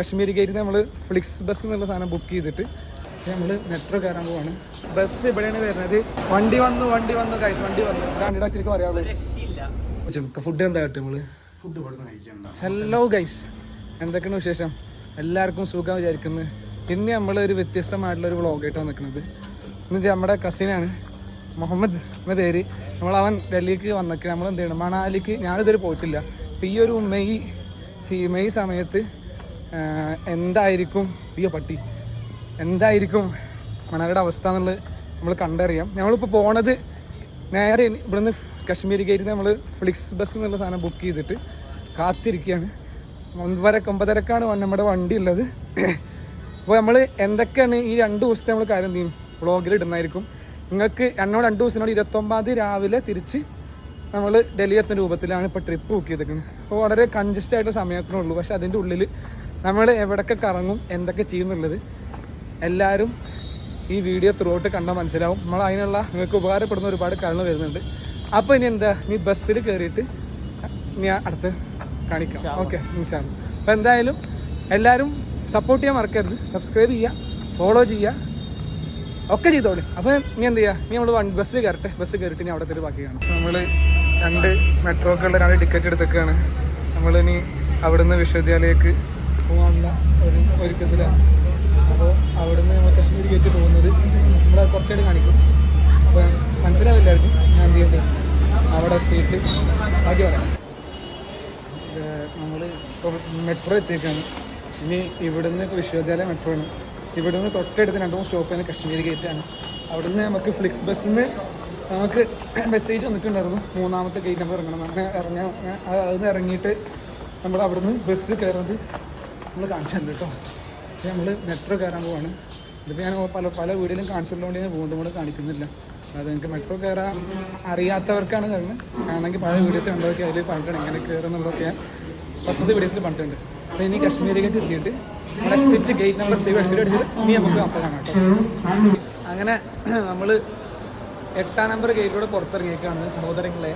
കാശ്മീരി ഗേറ്റിൽ നമ്മൾ Flix bus എന്നുള്ള സാധനം ബുക്ക് ചെയ്തിട്ട് നമ്മൾ മെട്രോ കയറാൻ പോവാണ്. ബസ് ഇവിടെയാണ് വരുന്നത്. വണ്ടി വന്നു ഗൈസ്, വണ്ടി വന്നു. കണ്ടിടക്ക് പറയാനുള്ളത് ഫുഡ് എന്താ കിട്ടും നമ്മള് ഫുഡ്. ഹലോ ഗൈസ്, എന്തൊക്കെയാണ് വിശേഷം? എല്ലാവർക്കും സുഖം വിചാരിക്കുന്നത്. ഇന്ന് നമ്മളൊരു വ്യത്യസ്തമായിട്ടുള്ളൊരു വ്ളോഗായിട്ട് വന്നിരിക്കുന്നത്. ഇന്ന് നമ്മുടെ കസിനാണ് മുഹമ്മദ് എന്ന പേര്. അവൻ ഡൽഹിക്ക് വന്നിട്ട് നമ്മൾ എന്ത് ചെയ്യണം, മണാലിക്ക് ഞാനിതുവരെ പോയിട്ടില്ല. അപ്പം ഈ ഒരു മെയ് സമയത്ത് എന്തായിരിക്കും മണാലിയുടെ അവസ്ഥ എന്നുള്ളത് നമ്മൾ കണ്ടറിയാം. നമ്മളിപ്പോൾ പോണത് നേരെ ഇവിടുന്ന് കാശ്മീരി ഗേറ്റിൽ നമ്മൾ ഫ്ലിക്സ് ബസ് എന്നുള്ള സാധനം ബുക്ക് ചെയ്തിട്ട് കാത്തിരിക്കുകയാണ്. 9:30ക്കാണ് നമ്മുടെ വണ്ടി ഉള്ളത്. അപ്പോൾ നമ്മൾ എന്തൊക്കെയാണ് ഈ 2 ദിവസത്തെ നമ്മൾ കാര്യം ചെയ്യും വ്ളോഗിൽ ഇടുന്നതായിരിക്കും. നിങ്ങൾക്ക് എന്നോട് 2 ദിവസത്തിനോട് 29 രാവിലെ തിരിച്ച് നമ്മൾ ഡൽഹി എത്തുന്ന രൂപത്തിലാണ് ഇപ്പോൾ ട്രിപ്പ് ബുക്ക് ചെയ്തിരിക്കുന്നത്. അപ്പോൾ വളരെ കൺജസ്റ്റ് ആയിട്ട് സമയത്തിനുള്ളൂ. പക്ഷെ അതിൻ്റെ ഉള്ളിൽ നമ്മൾ എവിടെയൊക്കെ കറങ്ങും, എന്തൊക്കെ ചെയ്യുന്നുള്ളത് എല്ലാവരും ഈ വീഡിയോ ത്രൂ ഔട്ട് കണ്ടാൽ മനസ്സിലാവും. നമ്മൾ അതിനുള്ള നിങ്ങൾക്ക് ഉപകാരപ്പെടുന്ന ഒരുപാട് കാര്യങ്ങൾ വരുന്നുണ്ട്. അപ്പോൾ ഇനി നീ ബസ്സിൽ കയറിയിട്ട് ഞാൻ അടുത്ത് കാണിക്കാം. ഓക്കെ, ഇൻഷാല്ലാ. അപ്പോൾ എന്തായാലും എല്ലാവരും സപ്പോർട്ട് ചെയ്യാൻ മറക്കരുത്. സബ്സ്ക്രൈബ് ചെയ്യുക, ഫോളോ ചെയ്യുക, ഒക്കെ ചെയ്തോളൂ. അപ്പോൾ നീ എന്ത് ചെയ്യുക, നമ്മൾ ബസ്സിൽ കയറട്ടെ. ബസ് കയറിയിട്ട് ഇനി അവിടെ ബാക്കി കാണാം. നമ്മൾ 2 മെട്രോക്കുള്ള 2 ടിക്കറ്റ് എടുത്തൊക്കെയാണ്. നമ്മളിനി അവിടുന്ന് വിശ്വവിദ്യാലയക്ക് പോകാനുള്ള ഒരുക്കത്തിലാണ്. അപ്പോൾ അവിടുന്ന് നമ്മൾ കാശ്മീർ ഗേറ്റ് പോകുന്നത് നമ്മളെ കുറച്ചായിട്ട് കാണിക്കും. അപ്പോൾ മനസ്സിലാവില്ലായിരിക്കും ഞാൻ എന്ത് ചെയ്യുന്നത്. അവിടെ എത്തിയിട്ട് ബാക്കി പറയാം. നമ്മൾ ഇപ്പോൾ മെട്രോ എത്തിയേക്കാണ്. ഇനി ഇവിടുന്ന് വിശ്വവിദ്യാലയ മെട്രോ ആണ്. ഇവിടുന്ന് തൊട്ടടുത്ത് 2 സ്റ്റോപ്പാണ് കാശ്മീർ ഗേറ്റാണ്. അവിടുന്ന് നമുക്ക് ഫ്ലിക്സ് ബസ്സിൽ നിന്ന് നമുക്ക് മെസ്സേജ് വന്നിട്ടുണ്ടായിരുന്നു 3ാമത്തെ ഗേറ്റ് നമ്പർ ഇറങ്ങണം. അങ്ങനെ അതിന് ഇറങ്ങിയിട്ട് നമ്മൾ അവിടുന്ന് ബസ് കയറുന്നത് നമ്മൾ കാണിച്ചിട്ടുണ്ട് കേട്ടോ. പക്ഷേ നമ്മൾ മെട്രോ കയറാൻ പോവാണ്. ഇതിപ്പോൾ ഞാൻ പല വീഡിയോയിലും കാണിച്ചിട്ടുള്ളതുകൊണ്ട് ഞാൻ വീണ്ടും കൂടെ കാണിക്കുന്നില്ല. അത് നിങ്ങൾക്ക് മെട്രോ കയറാൻ അറിയാത്തവർക്കാണ് കാരണം. ആണെങ്കിൽ പഴയ വീഡിയോസ് കണ്ടതൊക്കെ അതിൽ പറഞ്ഞിട്ടുണ്ട് എങ്ങനെ കയറുന്നുള്ളതൊക്കെ ഞാൻ ഫസ്റ്റത്തെ വീഡിയോസിൽ പറഞ്ഞിട്ടുണ്ട്. അപ്പോൾ ഇനി കാശ്മീർ ഗേറ്റ് എത്തിയിട്ട് നമ്മൾ എക്സിറ്റ് ഗേറ്റ് നമ്പർ 3 എക്സിറ്റ് അടിച്ചിട്ട് ഇനി നമുക്ക് അപ്പം കാണാം കേട്ടോ. അങ്ങനെ നമ്മൾ 8ാം നമ്പർ ഗേറ്റിലൂടെ പുറത്തിറങ്ങിയേക്കാണ് സഹോദരങ്ങളെ.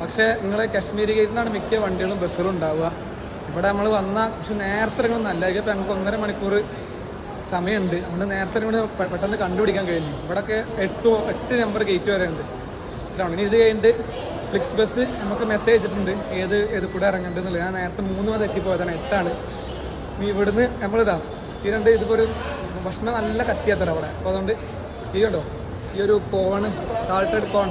പക്ഷേ നിങ്ങൾ കാശ്മീർ ഗേറ്റിൽ നിന്നാണ് മിക്ക വണ്ടികളും ബസ്സുകളും ഉണ്ടാവുക. ഇവിടെ നമ്മൾ വന്നാൽ പക്ഷെ നേരത്തെ ഇറങ്ങുന്നത് നല്ലതായിരിക്കും. ഇപ്പോൾ നമുക്ക് 1.5 മണിക്കൂർ സമയമുണ്ട്. നമ്മൾ നേരത്തെ ഇറങ്ങി പെട്ടെന്ന് കണ്ടുപിടിക്കാൻ കഴിഞ്ഞു. ഇവിടെയൊക്കെ 8 നമ്പർ ഗേറ്റ് വരെ ഉണ്ട്. മനസ്സിലാവണം. ഇനി ഇത് കഴിഞ്ഞിട്ട് ഫ്ലിക്സ് ബസ് നമുക്ക് മെസ്സേജ് ചെയ്തിട്ടുണ്ട് ഏത് കൂടെ ഇറങ്ങേണ്ടതെന്നുള്ളത്. ഞാൻ നേരത്തെ 3 വരെ എത്തിപ്പോയതാണ്, 8ആണ്. ഇനി ഇവിടുന്ന് നമ്മളിതാ തീരണ്ട്. ഇതിപ്പോൾ ഒരു ഭക്ഷണം നല്ല കത്തിയാത്തറ അവിടെ. അപ്പോൾ അതുകൊണ്ട് ഈ കണ്ടോ ഈ ഒരു കോണ്, സാൾട്ടഡ് കോൺ,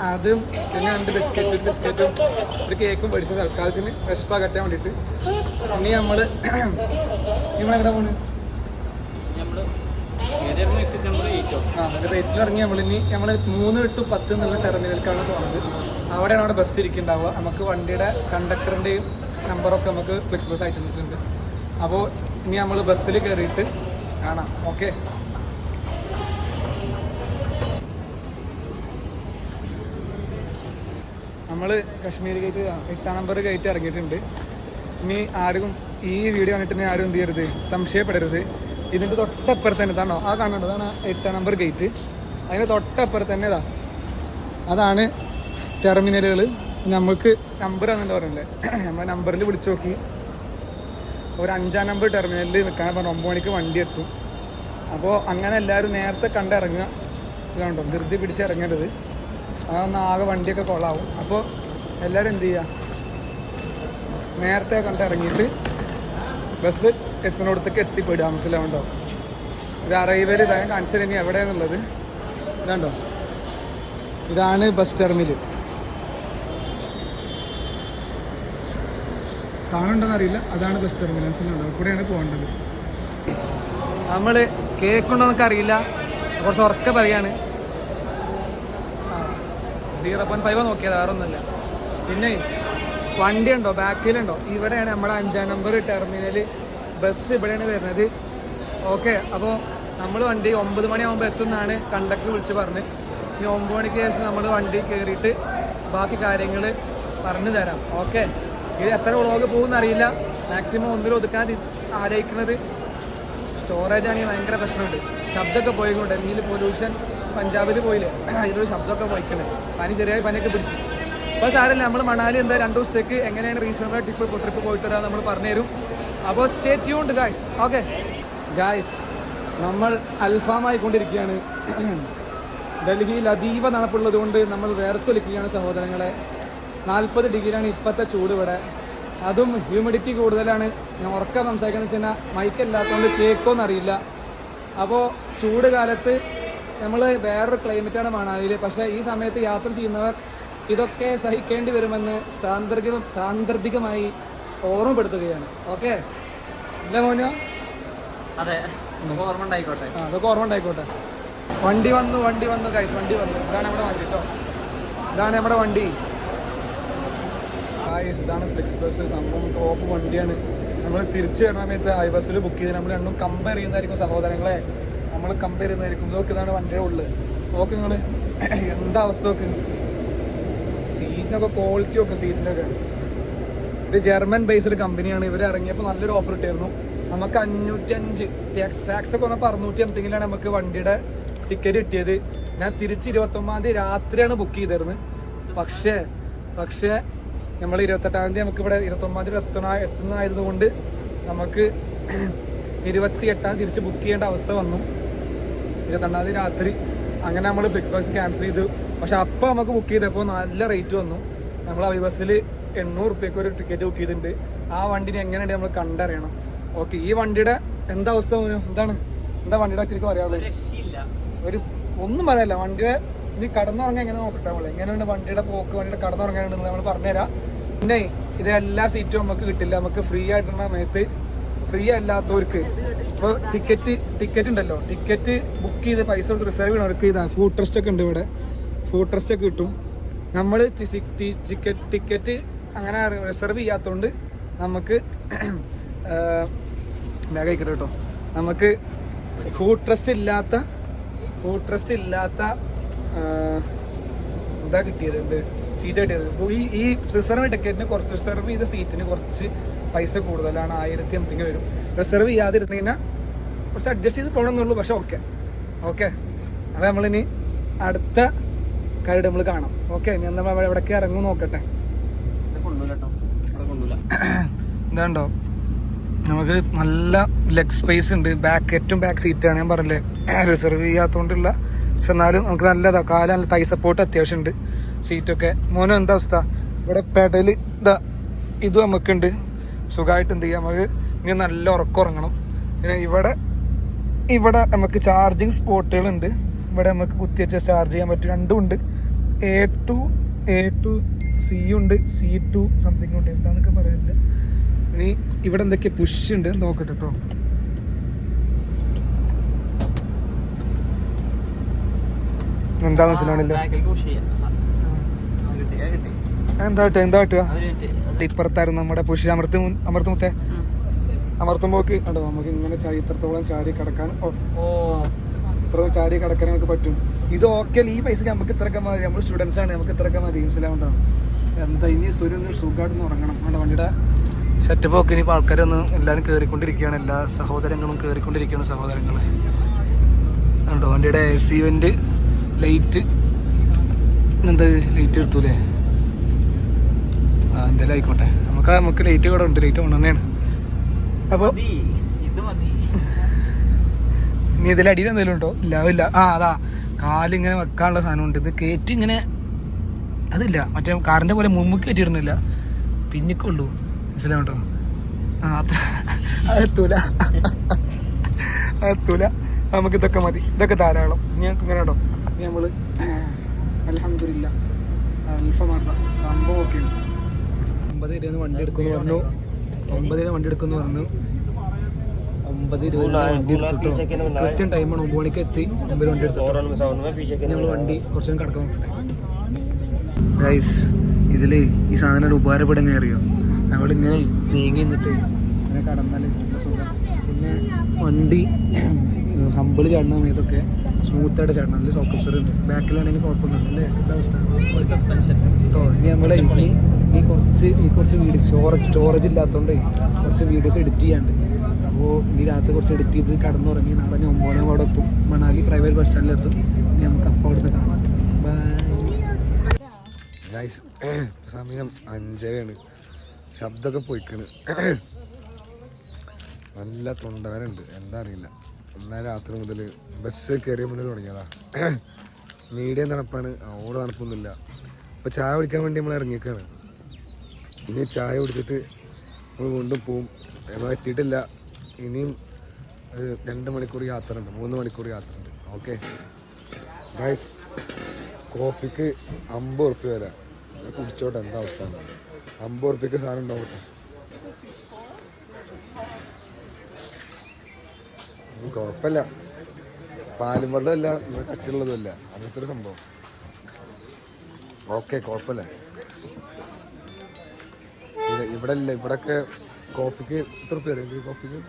അതും പിന്നെ 2 ബിസ്ക്കറ്റും ഒരു കേക്കും മേടിച്ചത് തൽക്കാലത്തിന് വിശപ്പ് അകറ്റാൻ വേണ്ടിയിട്ട്. ഇനി നമ്മളെവിടെ പോണ്? അതിൻ്റെ റേറ്റിൽ ഇറങ്ങി നമ്മളിനി നമ്മൾ 3 to 10 എന്നുള്ള ടെർമിനലിലേക്കാണ് പോകുന്നത്. അവിടെയാണ് അവിടെ ബസ് ഇരിക്കുന്നുണ്ടാവുക. നമുക്ക് വണ്ടിയുടെ കണ്ടക്ടറിൻ്റെയും നമ്പറൊക്കെ നമുക്ക് ഫ്ലിക്സ് ബസ് അയച്ചു തന്നിട്ടുണ്ട്. അപ്പോൾ ഇനി നമ്മൾ ബസ്സിൽ കയറിയിട്ട് കാണാം. ഓക്കെ, നമ്മൾ കാശ്മീർ ഗേറ്റ് 8ാം നമ്പർ ഗേറ്റ് ഇറങ്ങിയിട്ടുണ്ട്. ഇനി ആരും ഈ വീഡിയോ കണ്ടിട്ട് ആരും എന്ത് ചെയ്യരുത്, സംശയപ്പെടരുത്. ഇതിൻ്റെ തൊട്ടപ്പുറത്ത് തന്നെ ഇതാണോ ആ കാണുന്നുണ്ട്, അതാണ് 8ാം നമ്പർ ഗേറ്റ്. അതിന് തൊട്ടപ്പുറത്ത് തന്നെ അതാണ് ടെർമിനലുകൾ. നമുക്ക് നമ്പർ അങ്ങനെ പറയണ്ടേ, നമ്മൾ നമ്പറിൽ വിളിച്ചു നോക്കി ഒരു 5ാം നമ്പർ ടെർമിനലിൽ നിൽക്കാൻ പറഞ്ഞാൽ 9 മണിക്ക് വണ്ടി എത്തും. അപ്പോൾ അങ്ങനെ എല്ലാവരും നേരത്തെ കണ്ടിറങ്ങുക. മനസ്സിലാവുണ്ടോ, ധൃതി പിടിച്ച് ഇറങ്ങേണ്ടത്. അതൊന്ന് ആകെ വണ്ടിയൊക്കെ കൊള്ളാവും. അപ്പോൾ എല്ലാവരും എന്ത് ചെയ്യുക, നേരത്തെ കണ്ടിറങ്ങിയിട്ട് ബസ് എത്തുന്നിടത്തേക്ക് എത്തിപ്പെടുക. മനസ്സിലാവുണ്ടോ, ഒരു അറൈവൽ ഇതാ കാണിച്ചത്. ഇനി എവിടെയാണെന്നുള്ളത് ഇതാണ്ടോ, ഇതാണ് ബസ് ടെർമിനൽ. കാണുന്നുണ്ടോയെന്നറിയില്ല, അതാണ് ബസ് ടെർമിനൽ. മനസ്സിലുണ്ടോ, കൂടെയാണ് പോകേണ്ടത്. നമ്മൾ കേൾക്കുണ്ടോന്നൊക്കെ അറിയില്ല, കുറച്ച് ഉറക്കെ പറയാണ്. 0.5 നോക്കിയത്, വേറെ ഒന്നുമില്ല. പിന്നെ വണ്ടി ഉണ്ടോ, ബാക്കിലുണ്ടോ, ഇവിടെയാണ് നമ്മുടെ 5ാം നമ്പർ ടെർമിനൽ. ബസ് ഇവിടെയാണ് വരുന്നത്. ഓക്കെ, അപ്പോൾ നമ്മൾ വണ്ടി 9 മണിയാകുമ്പോൾ എത്തുമെന്നാണ് കണ്ടക്ടർ വിളിച്ച് പറഞ്ഞ്. ഇനി 9 മണിക്ക് ശേഷം നമ്മൾ വണ്ടി കയറിയിട്ട് ബാക്കി കാര്യങ്ങൾ പറഞ്ഞു തരാം. ഓക്കെ, ഇത് എത്ര വ്ളോഗ് പോകുമെന്ന് അറിയില്ല. മാക്സിമം 1 ഒതുക്കാൻ ആലോചിക്കുന്നത്. സ്റ്റോറേജ് ആണെങ്കിൽ ഭയങ്കര പ്രശ്നമുണ്ട്. ശബ്ദമൊക്കെ പോയിക്കൊണ്ട് ഡൽഹിയിൽ പൊല്യൂഷൻ, പഞ്ചാബിൽ പോയില്ലേ, ഇതിലൊരു ശബ്ദമൊക്കെ പോയിക്കണേ. ചെറിയ പനിയൊക്കെ പിടിച്ച്. അപ്പോൾ സാരമില്ല, നമ്മൾ മണാലി എന്താ 2 ദിവസത്തേക്ക് എങ്ങനെയാണ് റീസണബിൾ ട്രിപ്പ് പോയിട്ട് വരാൻ നമ്മൾ പറഞ്ഞുതരും. അപ്പോൾ stay tuned guys. Okay guys, നമ്മൾ അൽഫാമായിക്കൊണ്ടിരിക്കുകയാണ്. ഡൽഹിയിൽ അതീവ തണുപ്പുള്ളത് കൊണ്ട് നമ്മൾ വേർത്തൊലിക്കുകയാണ് സഹോദരങ്ങളെ. 40 ഡിഗ്രിയാണ് ഇപ്പോഴത്തെ ചൂട് ഇവിടെ. അതും ഹ്യൂമിഡിറ്റി കൂടുതലാണ്. ഞാൻ ഉറക്കം സംസാരിക്കുന്നത് വെച്ച് കഴിഞ്ഞാൽ മൈക്കല്ലാത്തതുകൊണ്ട് കേൾക്കുമെന്ന് അറിയില്ല. അപ്പോൾ ചൂട് കാലത്ത് നമ്മൾ വേറൊരു ക്ലൈമറ്റാണ് മണാലിയിൽ. പക്ഷേ ഈ സമയത്ത് യാത്ര ചെയ്യുന്നവർ ഇതൊക്കെ സഹിക്കേണ്ടി വരുമെന്ന് സാന്ദർഭികമായി ഓർമ്മപ്പെടുത്തുകയാണ്. ഓക്കെ അല്ലേ മോനോ? അതെ, ഓർമ്മ ഉണ്ടായിക്കോട്ടെ. അതൊക്കെ ഓർമ്മ ഉണ്ടായിക്കോട്ടെ. വണ്ടി വന്നു ഗൈസ്, വണ്ടി വന്നു. ഇതാണ് നമ്മുടെ വണ്ടി കേട്ടോ, ഇതാണ് നമ്മുടെ വണ്ടി ഗൈസ്. ഇതാണ് ഫ്ലിക്സ് ബസ്. സംഭവം ടോപ്പ് വണ്ടിയാണ്. നമ്മൾ തിരിച്ചു വരുന്ന സമയത്ത് ഐ ബസ്സിൽ ബുക്ക് ചെയ്ത് നമ്മൾ രണ്ടും കമ്പയർ ചെയ്യുന്നതായിരിക്കും സഹോദരങ്ങളെ. നമ്മൾ കമ്പയർ ചെയ്യുന്നതായിരിക്കും. നോക്ക്, ഇതാണ് വണ്ടിയുടെ ഉള്ളിൽ. നോക്ക് നിങ്ങൾ എന്താ അവസ്ഥ നോക്ക്. സീറ്റിനൊക്കെ ക്വാളിറ്റി ഒക്കെ സീറ്റിനൊക്കെ. ഇത് ജർമ്മൻ ബേസ്ഡ് കമ്പനിയാണ്. ഇവർ ഇറങ്ങിയപ്പോൾ നല്ലൊരു ഓഫർ ഇട്ടായിരുന്നു. നമുക്ക് 505 ടാക്സ് ഒക്കെ വന്നപ്പോൾ 650 നമുക്ക് വണ്ടിയുടെ ടിക്കറ്റ് കിട്ടിയത്. ഞാൻ തിരിച്ച് 29 രാത്രിയാണ് ബുക്ക് ചെയ്തിരുന്നത്. പക്ഷേ നമ്മൾ 28 നമുക്ക് ഇവിടെ 29 എത്തുന്നതായതുകൊണ്ട് നമുക്ക് 28 തിരിച്ച് ബുക്ക് ചെയ്യേണ്ട അവസ്ഥ വന്നു. 22 രാത്രി അങ്ങനെ നമ്മൾ ഫ്ലിക്സ് ബസ് ക്യാൻസൽ ചെയ്തു. പക്ഷെ അപ്പോൾ നമുക്ക് ബുക്ക് ചെയ്തപ്പോൾ നല്ല റേറ്റ് വന്നു. നമ്മൾ ഐ ബസ്സിൽ 800 റുപ്യക്ക് ഒരു ടിക്കറ്റ് ബുക്ക് ചെയ്തിട്ടുണ്ട്. ആ വണ്ടിന് എങ്ങനെയുണ്ട് നമ്മൾ കണ്ടറിയണം. ഓക്കെ, ഈ വണ്ടിയുടെ എന്താ അവസ്ഥ? എന്താ വണ്ടിയുടെ ശരിക്കും പറയാനുള്ളത്? ഒരു ഒന്നും പറയാനില്ല. വണ്ടിയുടെ ഇനി കടന്നുറങ്ങാൻ എങ്ങനെ നോക്കട്ടെ നമ്മൾ. എങ്ങനെയാണ് വണ്ടിയുടെ പോക്ക്, വണ്ടിയുടെ കടന്നുറങ്ങാനുണ്ടെന്ന് നമ്മൾ പറഞ്ഞുതരാം. പിന്നെ ഇത് എല്ലാ സീറ്റും നമുക്ക് കിട്ടില്ല. നമുക്ക് ഫ്രീ ആയിട്ടുള്ള സമയത്ത് ഫ്രീ അല്ലാത്തവർക്ക് ഇപ്പോൾ ടിക്കറ്റ് ഉണ്ടല്ലോ, ടിക്കറ്റ് ബുക്ക് ചെയ്ത് പൈസ റിസർവ് ചെയ്യണവർക്ക് ഇതാ ഫുഡ് ട്രസ്റ്റ് ഒക്കെ ഉണ്ട്. ഇവിടെ ഫുഡ് ട്രസ്റ്റ് ഒക്കെ കിട്ടും. നമ്മൾ ടിക്കറ്റ് അങ്ങനെ റിസർവ് ചെയ്യാത്തതുകൊണ്ട് നമുക്ക് ബാഗിക്കട്ടെ കേട്ടോ. നമുക്ക് ഫുഡ് ട്രസ്റ്റ് ഇല്ലാത്ത എന്താ കിട്ടിയത്, സീറ്റ് കിട്ടിയത്. ഈ റിസർവ് ടിക്കറ്റിന് കുറച്ച്, റിസർവ് ചെയ്ത സീറ്റിന് കുറച്ച് പൈസ കൂടുതലാണ്. 1050 വരും. റിസർവ് ചെയ്യാതിരുന്നു കഴിഞ്ഞാൽ കുറച്ച് അഡ്ജസ്റ്റ് ചെയ്ത് പോകണമെന്നുള്ളൂ. പക്ഷെ ഓക്കെ അപ്പോൾ നമ്മളിനി അടുത്ത കാര്യം നമ്മൾ കാണാം. ഓക്കെ, ഞാൻ നമ്മൾ എവിടേക്ക് ഇറങ്ങും നോക്കട്ടെ. ഇതാണ്ടോ, നമുക്ക് നല്ല ലെഗ് സ്പേസ് ഉണ്ട്. ഏറ്റവും ബാക്ക് സീറ്റാണ്. ഞാൻ പറഞ്ഞില്ലേ റിസർവ് ചെയ്യാത്തതുകൊണ്ടുള്ള. പക്ഷെ എന്നാലും നമുക്ക് നല്ലതാണ്. കാലം നല്ല തൈ സപ്പോർട്ട് അത്യാവശ്യം ഉണ്ട്. സീറ്റൊക്കെ. മോനും എന്താ അവസ്ഥ? ഇവിടെ പെഡല് ഇത് നമുക്കുണ്ട്. സുഖമായിട്ട് എന്ത് ചെയ്യാം, നമുക്ക് ഇനി നല്ല ഉറങ്ങണം. പിന്നെ ഇവിടെ നമുക്ക് ചാർജിങ് സ്പോട്ടുകളുണ്ട്. ഇവിടെ നമുക്ക് കുത്തിവെച്ച് ചാർജ് ചെയ്യാൻ പറ്റും. രണ്ടും ഉണ്ട്. A2 C ഉണ്ട്, C2 സംതിങ് ഉണ്ട്. എന്താന്നൊക്കെ പറയുന്നില്ല. ഇനി ഇവിടെ എന്തൊക്കെ പുഷ് ഉണ്ട് നോക്കട്ടെ കേട്ടോ. എന്താ മനസ്സിലാവണില്ല. എന്താ ഇപ്പുറത്തായിരുന്നു നമ്മുടെ പുഷ്. അമർത്തുമ്പോക്ക് ഉണ്ടോ നമുക്ക് ഇങ്ങനെ ഇത്രത്തോളം ചാരി കിടക്കാൻ ഇത്രയും ചാരി കിടക്കാൻ നമുക്ക് പറ്റും. ഇത് ഓക്കെ, ഈ പൈസക്ക് നമുക്ക് ഇത്രയൊക്കെ മതി. നമ്മൾ സ്റ്റുഡൻസ് ആണ്, നമുക്ക് ഇത്രയൊക്കെ മതി. മനസ്സിലാവണ്ടോ? എന്താ ഇനി സുഖമായിട്ടൊന്ന് ഉറങ്ങണം. നമ്മുടെ വണ്ടിയുടെ സെറ്റപ്പ് ഒക്കെ ഇനിയിപ്പോൾ ആൾക്കാരൊന്നും എല്ലാവരും കയറിക്കൊണ്ടിരിക്കുകയാണ്. എല്ലാ സഹോദരങ്ങളും കയറിക്കൊണ്ടിരിക്കുകയാണ് സഹോദരങ്ങളെ. ഉണ്ടോ വണ്ടിയുടെ AC വെന്റ് ലൈറ്റ് എന്താ ലൈറ്റ് എടുത്തൂലേ? എന്തായാലും ആയിക്കോട്ടെ. നമുക്ക് ലൈറ്റ് കൂടെ ഉണ്ട്. ലൈറ്റ് വേണം തന്നെയാണ്. അപ്പോൾ ഇനി ഇതിലടിയിൽ എന്തെങ്കിലും ഉണ്ടോ? ഇല്ല. അതാ കാലിങ്ങനെ വെക്കാനുള്ള സാധനമുണ്ട്. ഇത് കയറ്റി ഇങ്ങനെ അതില്ല, മറ്റേ കാറിൻ്റെ പോലെ മുമ്പ് കയറ്റിയിടുന്നില്ല, പിന്നിക്കുള്ളൂ. മനസ്സിലാവട്ടോ? അതെത്തൂല. നമുക്ക് ഇതൊക്കെ മതി, ഇതൊക്കെ ധാരാളം. ഇനി ഞങ്ങൾക്ക് ഇങ്ങനെ കേട്ടോ. ഇനി നമ്മൾ അൽഹംദുലില്ലാ അൽഫമാർഡ സംഭവം ഒക്കെ 9:20 വണ്ടി എടുക്കുമെന്ന് പറഞ്ഞു. 9:20 വണ്ടി എടുക്കുമെന്ന് പറഞ്ഞു. 9:20 വണ്ടി എടുത്തിട്ടോ. കൃത്യം ടൈമാണ്. 9 മണിക്ക് എത്തി. 9 വണ്ടി എടുത്തിട്ടോ. ഞങ്ങൾ വണ്ടി കുറച്ചും കിടക്കാൻ നോക്കട്ടെ ഗൈസ്. ഇതിൽ ഈ സാധനം ഉപകാരപ്പെടുന്ന അറിയോ? നമ്മളിങ്ങനെ നീങ്ങി നിന്നിട്ട് ഇങ്ങനെ കടന്നാൽ നല്ല സുഖം. പിന്നെ വണ്ടി ഹമ്പിൾ ചാടുന്ന സമയത്തൊക്കെ സ്മൂത്തായിട്ട് ചാടണം. നല്ല ഷോക്ക് അബ്സോർബർ ഉണ്ട്. ബാക്കിലാണെങ്കിൽ കുഴപ്പമൊന്നും അല്ലേ? എന്താ അവസ്ഥ? സസ്പെൻഷൻ കേട്ടോ. ഇനി നമ്മളെ ഈ കുറച്ച് വീഡിയോ സ്റ്റോറേജ് ഇല്ലാത്തതുകൊണ്ട് കുറച്ച് വീഡിയോസ് എഡിറ്റ് ചെയ്യാണ്ട്. അപ്പോൾ ഇനി രാത്രി കുറച്ച് എഡിറ്റ് ചെയ്ത് കടന്നുറങ്ങി നാളെ 9 അവിടെ എത്തും. മണാലി പ്രൈവറ്റ് ബസ് സ്റ്റാൻഡിലെത്തും. ഇനി നമുക്ക് അപ്പോൾ അവിടുന്ന് കാണാം. Bye guys. സമയം 5 ശബ്ദമൊക്കെ പോയിക്കണ്. നല്ല തൊണ്ടവരുണ്ട്, എന്താ അറിയില്ല. എന്നാൽ രാത്രി മുതൽ ബസ് കയറിയ മുതൽ തുടങ്ങിയതാ. മീഡിയം തണുപ്പാണ്, ഓട് തണുപ്പൊന്നുമില്ല. അപ്പോൾ ചായ കുടിക്കാൻ വേണ്ടി നമ്മൾ ഇറങ്ങിയേക്കാണ്. ഇനി ചായ കുടിച്ചിട്ട് നമ്മൾ വീണ്ടും പോവും. നമ്മൾ എത്തിയിട്ടില്ല, ഇനിയും 2 മണിക്കൂർ യാത്ര ഉണ്ട്, 3 മണിക്കൂർ യാത്ര ഉണ്ട്. ഓക്കെ ഗൈസ്, കോഫിക്ക് 50 ഉറുപ്പ്യ വരാം. ഞാൻ കുടിച്ചോട്ടെ, എന്താ അവസ്ഥ. 50 ഉറുപ്പ്യക്ക് സാധനം ഉണ്ടാവട്ടെ. കുഴപ്പമില്ല, പാലും വെള്ളമല്ല, കട്ടുള്ളതുമല്ല, അങ്ങനത്തെ ഒരു സംഭവം. ഓക്കെ, കുഴപ്പമില്ല. ഇവിടെ അല്ല, ഇവിടെയൊക്കെ കോഫിക്ക് എത്ര ഉറുപ്പ്യ വരും? കോഫിക്ക്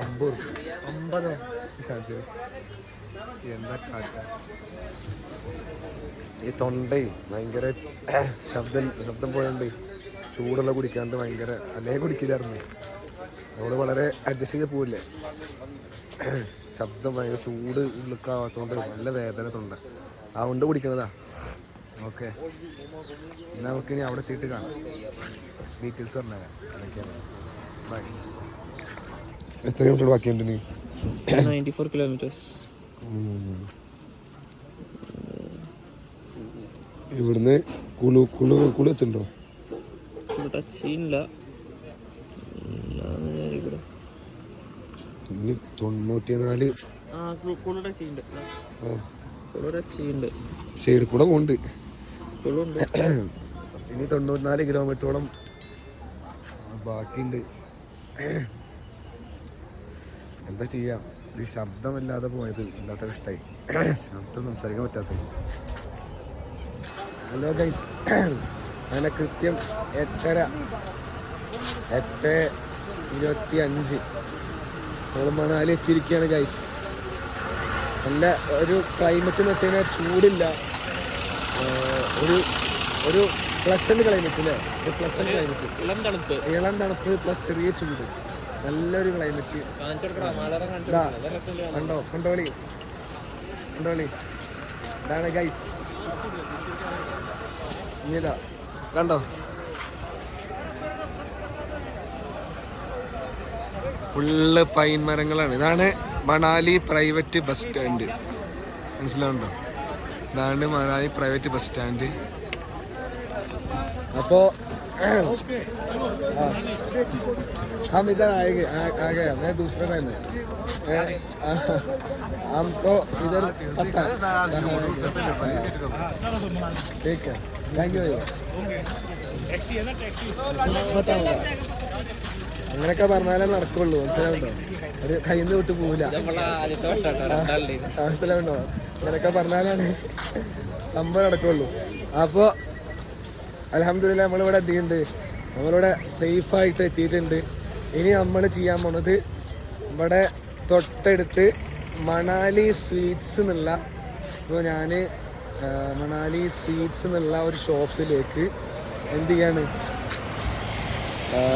50 ഉറുപ്പ്യ. 50 സാധ്യത. എന്താ കാട്ട, ഈ തൊണ്ടേ ഭയങ്കര ശബ്ദം പോയതുകൊണ്ട് ചൂടുള്ള കുടിക്കാണ്ട് ഭയങ്കര അല്ലേ കുടിക്കില്ലായിരുന്നു. നമ്മൾ വളരെ അഡ്ജസ്റ്റ് ചെയ്ത് പോവില്ലേ, ശബ്ദം ഭയങ്കര ചൂട് ഉള്ളിക്കാവാത്തതുകൊണ്ട് നല്ല വേദന തൊണ്ട, അതുകൊണ്ട് കുടിക്കണതാ. ഓക്കെ, എന്നാൽ നമുക്കിനി അവിടെ എത്തിയിട്ട് കാണാം, ഡീറ്റെയിൽസ് പറഞ്ഞുതരാം അതൊക്കെയാണ്. ബൈ. എത്ര കിലോമീറ്റർ ബാക്കിയുണ്ട്? നീ 94 കിലോമീറ്റേഴ്സ്. ഇവിടുന്ന് കുളു എത്തുണ്ടോ? ടച്ചില്ല, 94 സൈഡിൽ കൂടെ പോണ്ട്. ഇനി 94 കിലോമീറ്ററോളം ബാക്കിയുണ്ട്. എന്താ ചെയ്യാം, ഈ ശബ്ദമില്ലാതെ പോയത് ഇല്ലാത്ത ഇഷ്ടമായി, ശബ്ദം സംസാരിക്കാൻ പറ്റാത്തത്. ഹലോ ഗൈസ്, അങ്ങനെ കൃത്യം 8:25 നമ്മൾ മണാലി എത്തിയിരിക്കുകയാണ് ഗൈസ്. നല്ല ഒരു ക്ലൈമറ്റ് എന്ന് വെച്ച് കഴിഞ്ഞാൽ ചൂടില്ല, ഒരു പ്ലസന്റ് ക്ലൈമറ്റ് അല്ലേ, ഒരു പ്ലസന്റ് ക്ലൈമറ്റ്, ഇളം തണുപ്പ് പ്ലസ് ചെറിയ ചൂട്, നല്ലൊരു ക്ലൈമറ്റ്. കണ്ടോളി ഇതാണ് ഗൈസ്, ഇതാ കണ്ടോ, ഫുള്ള് പൈൻ മരങ്ങളാണ്. ഇതാണ് മണാലി പ്രൈവറ്റ് ബസ് സ്റ്റാൻഡ്, മനസ്സിലാവുണ്ടോ? ഇതാണ് മണാലി പ്രൈവറ്റ് ബസ് സ്റ്റാൻഡ്. അപ്പോ हम इधर आएंगे, आ गया मैं दूसरे टाइम में, हमको इधर पता है, ठीक है, थैंक यू. बताऊंगा, അങ്ങനെയൊക്കെ പറഞ്ഞാലേ നടക്കുള്ളൂ, മനസ്സിലാവുണ്ടോ? ഒരു കയ്യിൽ നിന്ന് വിട്ട് പോവില്ല, മനസ്സിലാവുണ്ടോ? അങ്ങനെയൊക്കെ പറഞ്ഞാലാണ് സംഭവം നടക്കുള്ളൂ. അപ്പോൾ അൽഹംദുലില്ലാ നമ്മളിവിടെ എത്തിയിട്ടുണ്ട്, നമ്മളിവിടെ സേഫായിട്ട് എത്തിയിട്ടുണ്ട്. ഇനി നമ്മൾ ചെയ്യാൻ പോണത് ഇവിടെ തൊട്ടടുത്ത് മണാലി സ്വീറ്റ്സ് എന്നുള്ള, ഇപ്പോൾ ഞാൻ മണാലി സ്വീറ്റ്സ് എന്നുള്ള ഒരു ഷോപ്പിലേക്ക് എന്ത് ചെയ്യാണ്,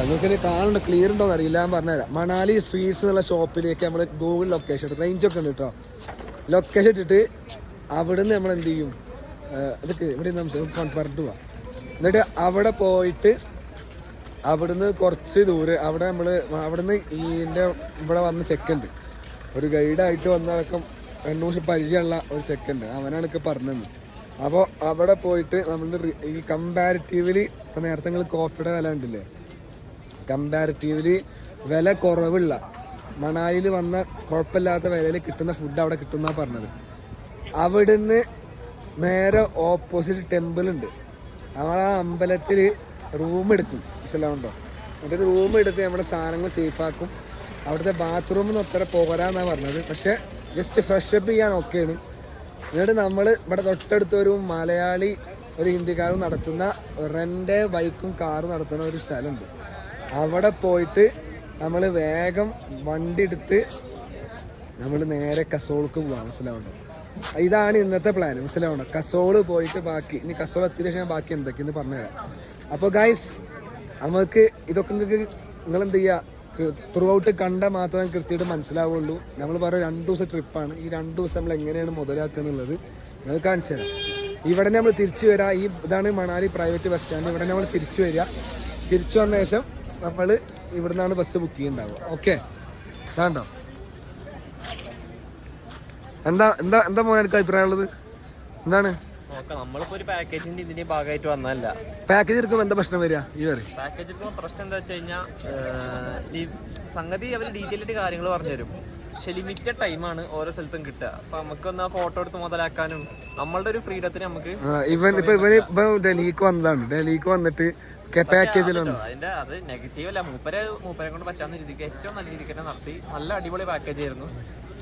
നിങ്ങൾക്ക് കാണണ്ട, ക്ലിയർ ഉണ്ടോ എന്ന് അറിയില്ല, ഞാൻ പറഞ്ഞുതരാം. മണാലി സ്വീറ്റ്സ് എന്നുള്ള ഷോപ്പിലേക്ക് നമ്മൾ ഗൂഗിൾ ലൊക്കേഷൻ റേഞ്ചൊക്കെ ഉണ്ട് കേട്ടോ, ലൊക്കേഷൻ ഇട്ടിട്ട് അവിടുന്ന് നമ്മൾ എന്ത് ചെയ്യും, ഇതൊക്കെ ഇവിടെ പറഞ്ഞു പോവാം. എന്നിട്ട് അവിടെ പോയിട്ട് അവിടുന്ന് കുറച്ച് ദൂരെ അവിടുന്ന് ഇവിടെ വന്ന് ചെക്കുണ്ട്, ഒരു ഗൈഡായിട്ട് വന്നടക്കം 2 ദിവസം പരിചയമുള്ള ഒരു ചെക്കുണ്ട്, അവനാണ് എനിക്ക് പറഞ്ഞത്. അപ്പോൾ അവിടെ പോയിട്ട് നമ്മൾ ഈ കമ്പാരിറ്റീവ്ലി, ഇപ്പം നേരത്തെ നിങ്ങൾ കോഫിയുടെ വില ഉണ്ടല്ലേ, കമ്പാരിറ്റീവ്ലി വില കുറവുള്ള മണാലിയിൽ വന്ന കുഴപ്പമില്ലാത്ത വിലയിൽ കിട്ടുന്ന ഫുഡ് അവിടെ കിട്ടുമെന്നാണ് പറഞ്ഞത്. അവിടുന്ന് നേരെ ഓപ്പോസിറ്റ് ടെമ്പിൾ ഉണ്ട്, നമ്മൾ ആ അമ്പലത്തിൽ റൂം എടുക്കും, മനസ്സിലാവുണ്ടോ? എന്നിട്ട് റൂം എടുത്ത് നമ്മുടെ സാധനങ്ങൾ സേഫാക്കും. അവിടുത്തെ ബാത്റൂമിൽ അത്ര പോരാന്നാണ് പറഞ്ഞത്, പക്ഷെ ജസ്റ്റ് ഫ്രഷപ്പ് ചെയ്യാൻ ഓക്കെയാണ്. എന്നിട്ട് നമ്മൾ ഇവിടെ തൊട്ടടുത്തൊരു മലയാളി ഒരു ഹിന്ദിക്കാരും നടത്തുന്ന റെൻ്റ് ബൈക്കും കാറും നടത്തുന്ന ഒരു സ്ഥലമുണ്ട്, അവിടെ പോയിട്ട് നമ്മൾ വേഗം വണ്ടി എടുത്ത് നമ്മൾ നേരെ കസോൾക്ക് പോകാം, മനസ്സിലാവുണ്ടോ? ഇതാണ് ഇന്നത്തെ പ്ലാൻ, മനസ്സിലാവണോ? കസോള് പോയിട്ട് ബാക്കി, ഇനി കസോൾ എത്തിയ ശേഷം ബാക്കി എന്തൊക്കെയെന്ന് പറഞ്ഞുതരാം. അപ്പോൾ ഗൈസ്, നമുക്ക് ഇതൊക്കെ നിങ്ങളെന്ത് ചെയ്യുക, ത്രൂ ഔട്ട് കണ്ടാൽ മാത്രമേ കൃത്യമായിട്ട് മനസ്സിലാവുള്ളൂ. നമ്മൾ പറയും 2 ദിവസം ട്രിപ്പാണ്, ഈ 2 ദിവസം നമ്മൾ എങ്ങനെയാണ് മുതലാക്കുക എന്നുള്ളത് ഞങ്ങൾ കാണിച്ചു തരാം. ഇവിടെ നമ്മൾ തിരിച്ചു വരാം, ഇതാണ് മണാലി പ്രൈവറ്റ് ബസ് സ്റ്റാൻഡ്. ഇവിടെ നമ്മൾ തിരിച്ചു വരിക, തിരിച്ചു വന്ന ശേഷം നമ്മൾ ഇവിടുന്നാണ് ബസ് ബുക്ക് ചെയ്യുന്നുണ്ടാവുക. ഓക്കെ, വേണ്ടോ? എന്താ എന്താ എന്താ മോനെ എനിക്ക് അഭിപ്രായമുള്ളത്? എന്താണ് നമ്മളിപ്പോ ഒരു പാക്കേജിന്റെ ഇതിന്റെ ഭാഗമായിട്ട് വന്നല്ല. പാക്കേജ് എടുക്കുമ്പോൾ എന്താ പ്രശ്നം വരിക? ഈ പാക്കേജ് എടുക്കുമ്പോൾ പ്രശ്നം എന്താ വെച്ച് കഴിഞ്ഞാൽ സംഗതി അവർ ഡീറ്റെയിൽ ആയിട്ട് കാര്യങ്ങൾ പറഞ്ഞുതരും. പക്ഷെ ലിമിറ്റഡ് ടൈമാണ് ഓരോ സ്ഥലത്തും കിട്ടുക. അപ്പൊ നമുക്കൊന്ന് ആ ഫോട്ടോ എടുത്ത് മുതലാക്കാനും നമ്മളുടെ ഒരു ഫ്രീഡത്തിന് നമുക്ക് ഇവന് ഡൽഹിക്ക് വന്നതാണ്. ഡൽഹിക്ക് വന്നിട്ട് പാക്കേജിൽ അതിന്റെ അത് നെഗറ്റീവ് അല്ല. മൂപ്പരെ കൊണ്ട് പറ്റാവുന്ന രീതിക്ക് ഏറ്റവും നല്ല രീതിക്ക് തന്നെ നടത്തി. നല്ല അടിപൊളി പാക്കേജ് ആയിരുന്നു.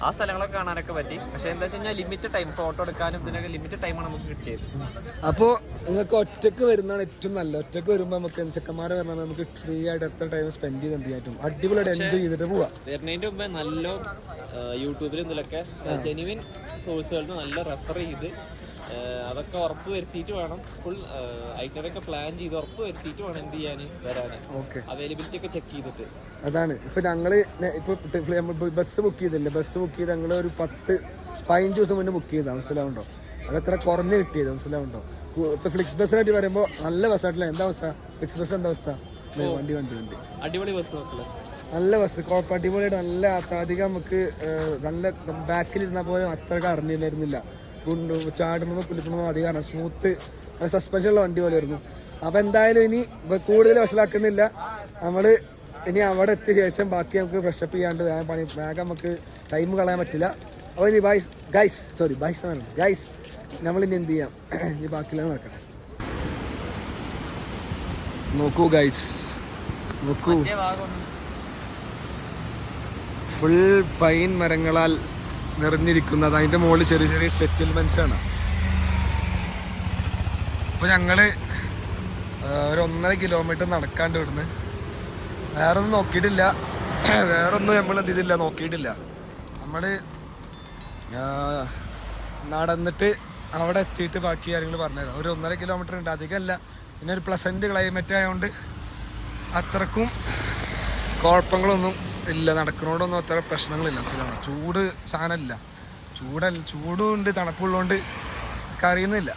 ആ സ്ഥലങ്ങളൊക്കെ കാണാനൊക്കെ പറ്റി. പക്ഷെ എന്താ വെച്ച് കഴിഞ്ഞാൽ ലിമിറ്റഡ് ടൈം ഫോട്ടോ എടുക്കാനും ഇതിനൊക്കെ ലിമിറ്റഡ് ടൈമാണ് നമുക്ക് കിട്ടിയത്. അപ്പോൾ നിങ്ങൾക്ക് ഒറ്റക്ക് വരുന്നതാണ് ഏറ്റവും നല്ല. ഒറ്റക്ക് വരുമ്പോൾ നമുക്ക് ചെക്കന്മാരെ വരണം, നമുക്ക് ഫ്രീ ആയിട്ട് എത്ര ടൈം സ്പെൻഡ് ചെയ്ത് എന്ത് ചെയ്യാറ്റും അടിപൊളിയായിട്ട് എൻജോയ് ചെയ്തിട്ട് പോവാം. വരുന്നതിന്റെ മുമ്പേ നല്ല യൂട്യൂബിലും ഇതിലൊക്കെ ജെനുവിൻ സോഴ്സുകളിൽ നല്ല റെഫർ ചെയ്ത് അതൊക്കെ ഉറപ്പ് വരുത്തിയിട്ട് വേണം. ഫുൾ ഐറ്ററൊക്കെ പ്ലാൻ ചെയ്ത് ഉറപ്പ് വരുത്തിയിട്ട് വേണം എന്ത് ചെയ്യാൻ വരാൻ. അവൈലബിലിറ്റി ഒക്കെ ചെക്ക് ചെയ്തിട്ട്. അതാണ് ഇപ്പൊ ഞങ്ങള് ഇപ്പൊ ബസ് ബുക്ക് ചെയ്തില്ലേ? ബസ് ബുക്ക് ചെയ്ത് ഞങ്ങൾ ഒരു 10-15 ദിവസം മുന്നേ ബുക്ക് ചെയ്താൽ മനസ്സിലാവുണ്ടോ? അതത്ര കുറഞ്ഞ് കിട്ടിയത് മനസ്സിലാവുണ്ടോ? ഇപ്പൊ ഫ്ലിക്സ് ബസ്സിനായിട്ട് പറയുമ്പോൾ നല്ല ബസ്സായിട്ടില്ല. എന്താ അവസ്ഥ? ഫ്ലിക്സ് ബസ് എന്താ അവസ്ഥ? വണ്ടി അടിപൊളി ബസ് നല്ല ബസ്, കുഴപ്പം അടിപൊളിയായിട്ട് നല്ല അധികം നമുക്ക് നല്ല ബാക്കിലിരുന്നാൽ പോലും അത്രയ്ക്ക് അറിഞ്ഞില്ലായിരുന്നില്ല. ചാടുന്നതോ കുലിക്കുന്നതോ അധികമാണ്. സ്മൂത്ത് സസ്പെൻഷനുള്ള വണ്ടി പോലെ ആയിരുന്നു. അപ്പം എന്തായാലും ഇനി കൂടുതൽ വഷളാക്കുന്നില്ല. നമ്മൾ ഇനി അവിടെ എത്തിയ ശേഷം ബാക്കി നമുക്ക് ഫ്രഷപ്പ് ചെയ്യാണ്ട് വേഗം നമുക്ക് ടൈം കളയാൻ പറ്റില്ല. അപ്പോൾ ഇനി ഗൈസ് നമ്മളിനി എന്ത് ചെയ്യാം? ഇനി ബാക്കിയുള്ള നടക്കട്ടെ. നോക്കൂ ഗൈസ്, നോക്കൂ, ഫുൾ പൈൻ മരങ്ങളാൽ നിറഞ്ഞിരിക്കുന്നത്. അതിൻ്റെ മുകളിൽ ചെറിയ ചെറിയ സെറ്റിൽമെൻറ്റ്സ് ആണ്. അപ്പോൾ ഞങ്ങൾ ഒരു 1.5 കിലോമീറ്റർ നടക്കാണ്ട് ഇവിടുന്ന്. വേറൊന്നും നോക്കിയിട്ടില്ല, വേറൊന്നും നമ്മൾ ഇതില്ല നോക്കിയിട്ടില്ല. നമ്മൾ നടന്നിട്ട് അവിടെ എത്തിയിട്ട് ബാക്കി കാര്യങ്ങൾ പറഞ്ഞുതരാം. ഒരു 1.5 കിലോമീറ്റർ ഉണ്ട്, അധികമല്ല. പിന്നെ ഒരു പ്ലസൻറ്റ് ക്ലൈമറ്റ് ആയതുകൊണ്ട് അത്രക്കും കുഴപ്പങ്ങളൊന്നും ഇല്ല. നടക്കുന്നതുകൊണ്ടൊന്നും അത്ര പ്രശ്നങ്ങളില്ല. മനസ്സിലാണ്, ചൂട് സാധനമില്ല. ചൂടും ഉണ്ട്, തണുപ്പുള്ളതുകൊണ്ട് കറിയുന്നില്ല.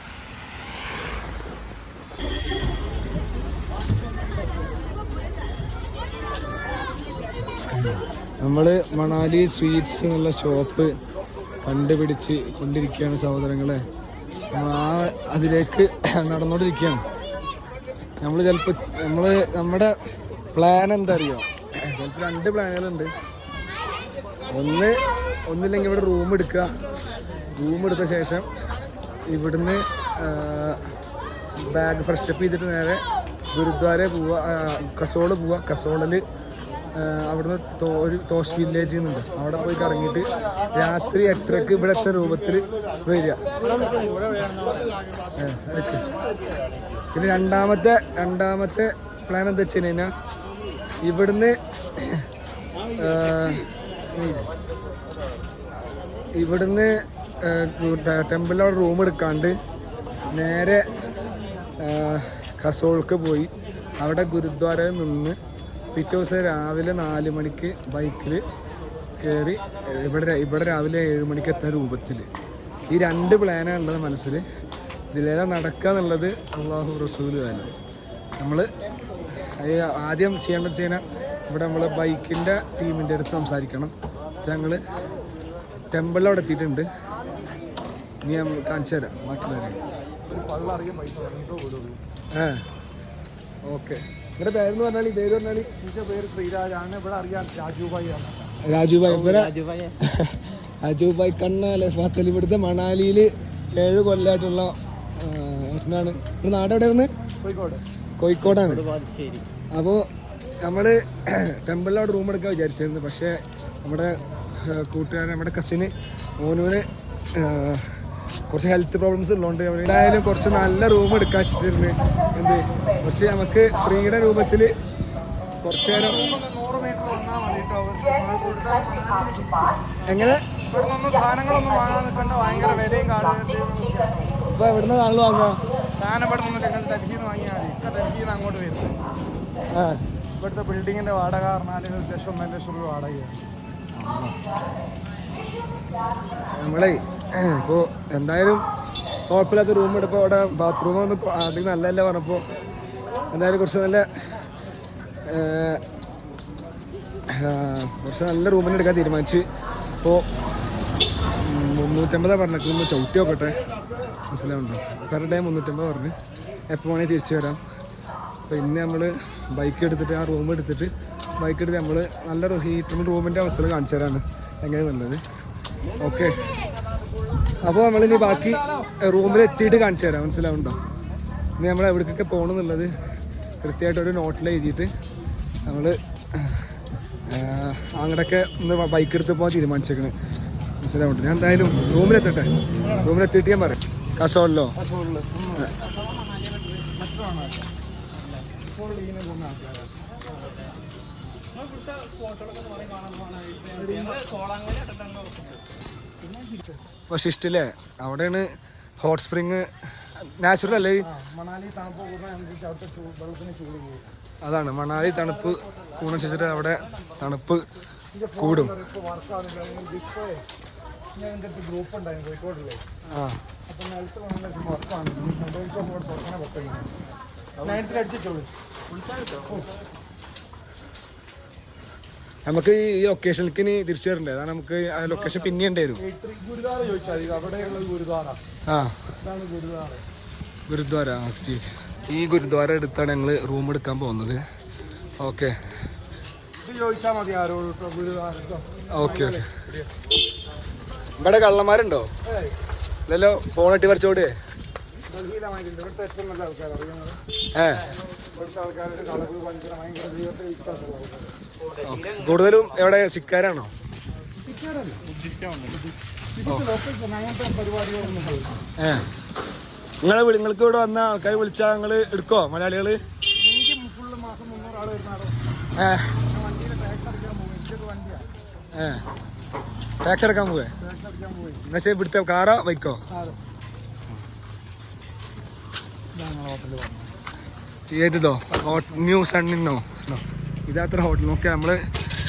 നമ്മൾ മണാലി സ്വീറ്റ്സ് എന്നുള്ള ഷോപ്പ് കണ്ടുപിടിച്ച് കൊണ്ടിരിക്കുകയാണ് സഹോദരങ്ങളെ. അതിലേക്ക് നടന്നുകൊണ്ടിരിക്കുകയാണ്. നമ്മൾ ചിലപ്പോൾ നമ്മുടെ പ്ലാൻ എന്താ അറിയോ? ചിലപ്പോൾ 2 പ്ലാനുകളുണ്ട്. ഒന്നില്ലെങ്കിൽ ഇവിടെ റൂം എടുത്ത ശേഷം ഇവിടുന്ന് ബാഗ് ഫ്രഷപ്പ് ചെയ്തിട്ട് നേരെ ഗുരുദ്വാര പോവുക, കസോള് പോവുക. കസോളിൽ അവിടുന്ന് ഒരു തോഷ് വില്ലേജ് എന്നുണ്ട്, അവിടെ പോയി കറങ്ങിയിട്ട് രാത്രി 8:30 ഇവിടെ എത്തുന്ന രൂപത്തിൽ വരിക. പിന്നെ രണ്ടാമത്തെ പ്ലാൻ എന്താ വെച്ച് കഴിഞ്ഞാൽ ഇവിടുന്ന് ടെമ്പിളിൽ റൂം എടുക്കാണ്ട് നേരെ കസോൾക്ക് പോയി അവിടെ ഗുരുദ്വാരയിൽ നിന്ന് പിറ്റേ ദിവസം രാവിലെ 4 മണിക്ക് ബൈക്കിൽ കയറി ഇവിടെ രാവിലെ 7 മണിക്ക് എത്തുന്ന രൂപത്തിൽ. ഈ 2 പ്ലാനാണ് ഉള്ളത് മനസ്സിൽ. ഇതിലേതാണ് നടക്കുക എന്നുള്ളത് അള്ളാഹു റസൂല് കാലം. നമ്മൾ ആദ്യം ചെയ്യേണ്ടത് വെച്ച് കഴിഞ്ഞാൽ ഇവിടെ നമ്മൾ ബൈക്കിൻ്റെ ടീമിൻ്റെ അടുത്ത് സംസാരിക്കണം. ഞങ്ങൾ ടെമ്പിളിലവിടെ എത്തിയിട്ടുണ്ട്. ഇനി ഞാൻ കാണിച്ചു തരാം ബാക്കിയുള്ളവരെ. ഓക്കെ, ഇവിടെ പേരെന്ന് പറഞ്ഞാൽ പേര് ശ്രീരാജാണ്. ഇവിടെ അറിയാം രാജുഭായ് കണ്ണാലെ ഫാത്തലി. ഇവിടുത്തെ മണാലിയിൽ 7 കൊല്ലമായിട്ടുള്ള ഏട്ടനാണ്. ഇവിടെ നാട് എവിടെയായിരുന്നു? കോഴിക്കോടാണ്. അപ്പോൾ നമ്മൾ ടെമ്പിളിലവിടെ റൂം എടുക്കാൻ വിചാരിച്ചിരുന്നു. പക്ഷേ നമ്മുടെ കൂട്ടുകാരൻ, നമ്മുടെ കസിന് മോനുവിന് കുറച്ച് ഹെൽത്ത് പ്രോബ്ലംസ് ഉള്ളതുകൊണ്ട് എന്തായാലും കുറച്ച് നല്ല റൂം എടുക്കാൻ വെച്ചിട്ടിരുന്നു. പക്ഷെ നമുക്ക് ഫ്രീയുടെ രൂപത്തിൽ കുറച്ച് നേരം എങ്ങനെ സാധനങ്ങളൊന്നും വാങ്ങാൻ നിൽക്കേണ്ട, ഭയങ്കര വിലയും ഇപ്പൊ എവിടുന്ന നാളിൽ വാങ്ങുക? സാധനം ഇവിടെ നിന്ന് ഡൽഹിയിൽ നിന്ന് വാങ്ങിയാൽ മതി. ഡൽഹിയിൽ നിന്ന് അങ്ങോട്ട് വരുന്നത്. ഇവിടുത്തെ ബിൽഡിങ്ങിന്റെ വാടക പറഞ്ഞാൽ 1 ലക്ഷം രൂപ വാടകയാണ്. നമ്മളെ ഇപ്പോൾ എന്തായാലും കുഴപ്പമില്ലാത്ത റൂം എടുപ്പോൾ അവിടെ ബാത്റൂം ഒന്ന് അധികം നല്ലതല്ല പറഞ്ഞപ്പോൾ എന്തായാലും കുറച്ച് നല്ല കുറച്ച് നല്ല റൂമിന് എടുക്കാൻ തീരുമാനിച്ച്. ഇപ്പോൾ 350 പറഞ്ഞിട്ട് ചവിട്ടി നോക്കട്ടെ, മനസ്സിലാവുണ്ടോ? പെർ ഡേ 350 പറഞ്ഞ് എപ്പോൾ വേണമെങ്കിൽ തിരിച്ചു വരാം. അപ്പോൾ ഇന്ന് നമ്മൾ ബൈക്ക് എടുത്തിട്ട് ആ റൂം എടുത്തിട്ട് ബൈക്ക് എടുത്ത് നമ്മൾ നല്ല ഹീറ്ററിന് റൂമിൻ്റെ അവസ്ഥകൾ കാണിച്ചു തരാണ് എങ്ങനെ നല്ലത്. ഓക്കെ, അപ്പോൾ നമ്മളിനി ബാക്കി റൂമിൽ എത്തിയിട്ട് കാണിച്ചു തരാം, മനസ്സിലാവുണ്ടോ? ഇനി നമ്മൾ എവിടേക്കൊക്കെ പോകണമെന്നുള്ളത് കൃത്യമായിട്ടൊരു നോട്ടിൽ എഴുതിയിട്ട് നമ്മൾ അങ്ങോട്ടൊക്കെ ഒന്ന് ബൈക്ക് എടുത്ത് പോകാൻ തീരുമാനിച്ചേക്കണ്, മനസ്സിലാവുണ്ട്? ഞാൻ എന്തായാലും റൂമിലെത്തട്ടെ, റൂമിലെത്തിയിട്ട് ഞാൻ പറയാം. കസോളിലോ? വശിഷ്ഠില്ലേ, അവിടെയാണ് ഹോട്ട് സ്പ്രിങ്. നാച്ചുറൽ അല്ലേ? അതാണ് മണാലി തണുപ്പ് കൂടുന്നതിനനുസരിച്ചിട്ട് അവിടെ തണുപ്പ് കൂടും. നമുക്ക് ഈ ലൊക്കേഷനിലേക്ക് ഇനി തിരിച്ചു വരണ്ടേ? അതാണ് നമുക്ക് ആ ലൊക്കേഷൻ പിന്നെ ഉണ്ടായിരുന്നു. ഗുരുദ്വാര. ഈ ഗുരുദ്വാര എടുത്താണ് ഞങ്ങൾ റൂം എടുക്കാൻ പോകുന്നത്. Okay okay okay. ഇവിടെ കള്ളന്മാരുണ്ടോ? ഇല്ലല്ലോ, ഫോണിട്ട് പറിച്ചോട്. കൂടുതലും എവിടെ സിക്കാരാണോ? നിങ്ങൾക്ക് ഇവിടെ വന്ന ആൾക്കാർ വിളിച്ചാൽ നിങ്ങൾ എടുക്കോ? മലയാളികള് ടാക്സ് അടക്കാൻ പോവേ? എന്നുവെച്ചാൽ ഇവിടുത്തെ കാറോ ബൈക്കോ? ഏതോ ന്യൂ സണ്ണിന്നോ? ഇതാത്ര ഹോട്ടൽ. നോക്കിയാൽ നമ്മള്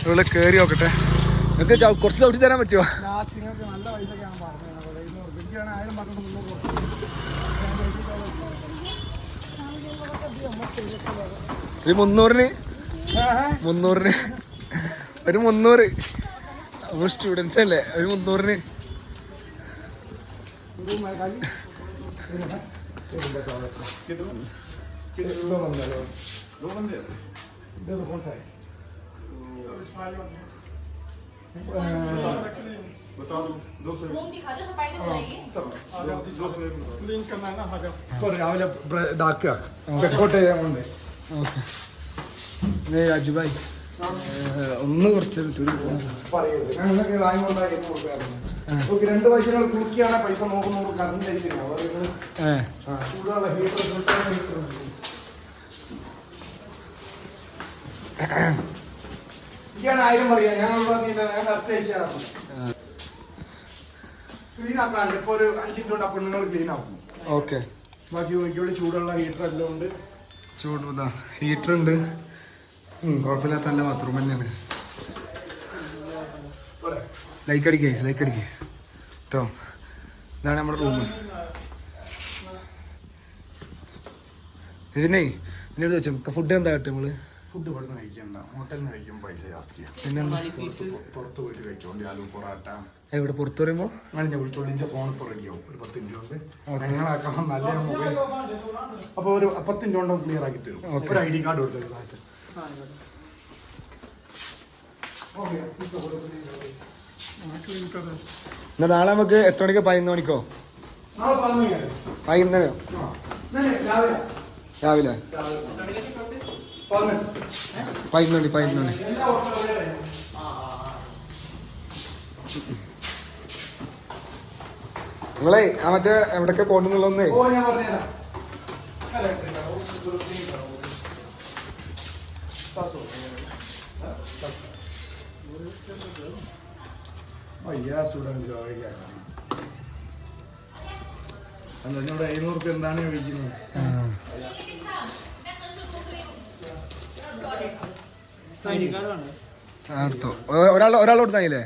ഇവിടെ കയറി നോക്കട്ടെ. നിങ്ങൾക്ക് കുറച്ച് ചവിട്ടി തരാൻ പറ്റുമോ? 300-ന് ഒരു 300. നമ്മൾ സ്റ്റുഡൻസ് അല്ലേ, ഒരു 300-ന്. രാവിലെ ഇതാക്കുക. അജുബായി ഒന്ന് കുറച്ച് 2 പൈസ കുളിക്കുകയാണ്. പൈസ 100 കറണ്ട് ആയിരം പറയാ. ഞങ്ങൾ ക്ലീൻ ആക്കാണ്ട് ഇപ്പൊ ഒരു 5 മിനിറ്റ് കൊണ്ട് അപ്പോൾ നിങ്ങൾ ക്ലീൻ ആക്കും. ഓക്കെ. ബാക്കി നോക്കിയോളി. ചൂടുള്ള ഹീറ്റർ എല്ലാം ഉണ്ട്. ചൂട് ഹീറ്റർ ഉണ്ട്. കുഴപ്പമില്ലാത്ത നല്ല ബാത്റൂം തന്നെയാണ്. ലൈക്ക് അടിക്കേ, ലൈക്ക് അടിക്കേ കേട്ടോ. ഇതാണ് നമ്മുടെ റൂം. ഇതിനെ എന്നോട് ചോദിച്ചു ഫുഡ് എന്താ കേട്ടോ? നമ്മള് ഫുഡ് ഇവിടെ നിന്ന് കഴിക്കണ്ട, ഹോട്ടലിൽ നിന്ന് കഴിക്കുമ്പോൾ പൈസ ജാസ്തിയാണ്. പിന്നെ പുറത്ത് പോയിട്ട് കഴിച്ചോണ്ടി. ആലു പൊറാട്ട എവിടെ പുറത്ത് പറയുമ്പോൾ ഞാൻ വിളിച്ചോളൂ. എൻ്റെ ഫോൺ ഇപ്പോൾ റെഡിയാവും. ഒരു 10 മിനിറ്റ് കൊണ്ട് ഞങ്ങളാക്കാൻ നല്ല മൊബൈൽ. അപ്പോൾ ഒരു 10 മിനിറ്റ് കൊണ്ട് ക്ലിയർ ആക്കി തരും. ഒരു ID കാർഡ് കൊടുത്തത്. എന്നാ നാളെ നമുക്ക് എത്ര മണിക്കോ? 11 മണിക്കോ? 11 രാവിലെ 11 മണി. നിങ്ങളെ ആ മറ്റേ എവിടൊക്കെ പോകണമെന്നുള്ളൊന്നേ എന്നോട് 500 എന്താണ് ചോദിക്കുന്നത്? ഒരാൾ കൊടുത്തായില്ലേ?